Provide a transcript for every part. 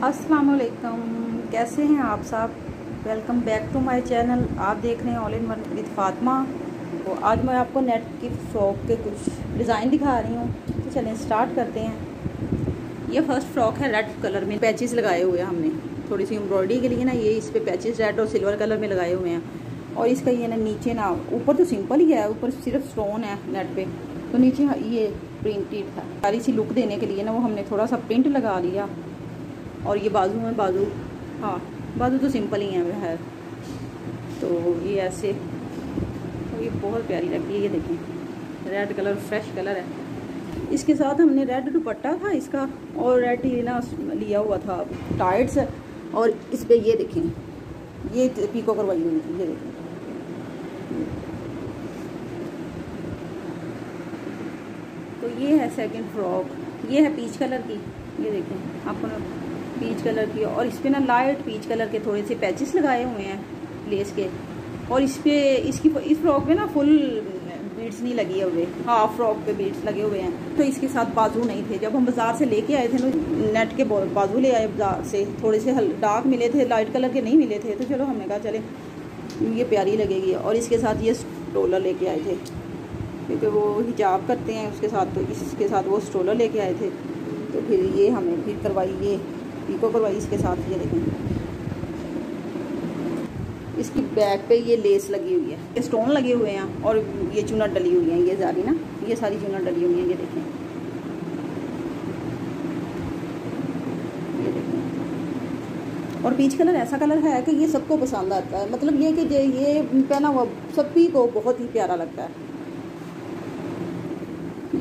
अस्सलाम वालेकुम, कैसे हैं आप सब। Welcome back to my channel. आप देख रहे हैं all in one with Fatima. तो आज मैं आपको नेट की फ्रॉक के कुछ डिज़ाइन दिखा रही हूँ। तो चलें स्टार्ट करते हैं। ये फर्स्ट फ्रॉक है रेड कलर में, पैचेस लगाए हुए हैं हमने थोड़ी सी एम्ब्रॉयडरी के लिए ना। ये इस पर पैचेस रेड और सिल्वर कलर में लगाए हुए हैं। और इसका ये ना नीचे ना, ऊपर तो सिंपल ही है, ऊपर सिर्फ स्टोन है नेट पे, तो नीचे ये प्रिंटेड था। सारी सी लुक देने के लिए ना वो हमने थोड़ा सा प्रिंट लगा लिया। और ये बाजू में हाँ बाजू तो सिंपल ही है। तो ये ऐसे, तो ये बहुत प्यारी लगती है। ये देखें रेड कलर, फ्रेश कलर है। इसके साथ हमने रेड दुपट्टा था इसका, और रेड ये ना लिया हुआ था टाइट्स। और इस पे ये देखें, ये पीको करवाई हुई थी। ये देखें, तो ये है सेकंड फ्रॉक। ये है पीच कलर की। ये देखें आपको ना पीच कलर की, और इस पे ना लाइट पीच कलर के थोड़े से पैचेस लगाए हुए हैं लेस के। और इस फ्रॉक पे ना फुल बीड्स नहीं लगी हुए, हाफ फ्रॉक पे बीड्स लगे हुए हैं। तो इसके साथ बाजू नहीं थे। जब हम बाज़ार से लेके आए थे ना, नेट के बाजू ले आए बाज़ार से, थोड़े से डार्क मिले थे, लाइट कलर के नहीं मिले थे। तो चलो हमने कहा चले ये प्यारी लगेगी। और इसके साथ ये स्टोलर लेके आए थे, क्योंकि वो हिजाब करते हैं उसके साथ, तो इसके साथ वो स्टोलर लेके आए थे। तो फिर ये हमें फिर करवाई, ये पीको करवाई इसके साथ। ये देखें, इसकी बैक पे ये लेस लगी हुई है, ये स्टोन लगे हुए हैं, और ये चुनट डली हुई है। ये सारी ना, ये सारी चुनट डली हुई है। ये देखें, ये देखें। और पीच कलर ऐसा कलर है कि ये सबको पसंद आता है। मतलब ये कि ये पहना हुआ सभी को बहुत ही प्यारा लगता है।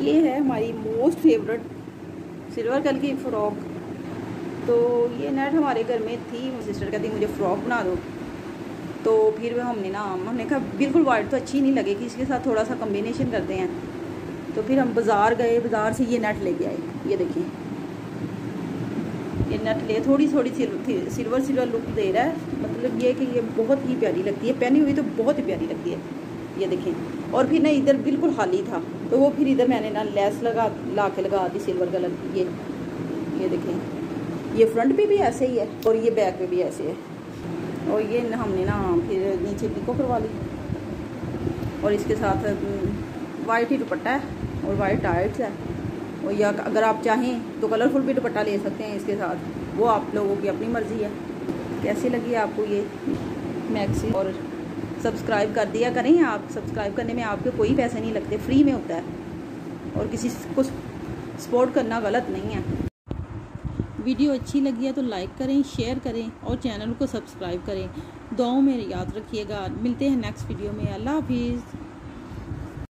ये है हमारी मोस्ट फेवरेट सिल्वर कलर की फ्रॉक। तो ये नेट हमारे घर में थी, सिस्टर कहती मुझे फ़्रॉक बना दो। तो फिर हमने कहा बिल्कुल वाइट तो अच्छी नहीं लगेगी, इसके साथ थोड़ा सा कम्बिनेशन करते हैं। तो फिर हम बाज़ार गए, बाज़ार से ये नेट लेके आए। ये देखिए, ये नेट ले थोड़ी सिल्वर लुक दे रहा है। मतलब ये कि ये बहुत ही प्यारी लगती है, पहनी हुई तो बहुत ही प्यारी लगती है। ये देखें। और फिर ना इधर बिल्कुल खाली था, तो वो फिर इधर मैंने ना लेस ला के लगा दी सिल्वर कलर की। ये देखें, ये फ्रंट पे भी ऐसे ही है, और ये बैक पे भी ऐसे है। और ये हमने ना फिर नीचे पिको करवा ली। और इसके साथ वाइट ही दुपट्टा है और वाइट टाइट्स है। और या अगर आप चाहें तो कलरफुल भी दुपट्टा ले सकते हैं इसके साथ, वो आप लोगों की अपनी मर्ज़ी है। कैसी लगी आपको ये मैक्सी। और सब्सक्राइब कर दिया करें आप। सब्सक्राइब करने में आपके कोई पैसे नहीं लगते, फ्री में होता है, और किसी को सपोर्ट करना गलत नहीं है। वीडियो अच्छी लगी है तो लाइक करें, शेयर करें और चैनल को सब्सक्राइब करें। दुआओं में याद रखिएगा। मिलते हैं नेक्स्ट वीडियो में। अल्लाह हाफिज़।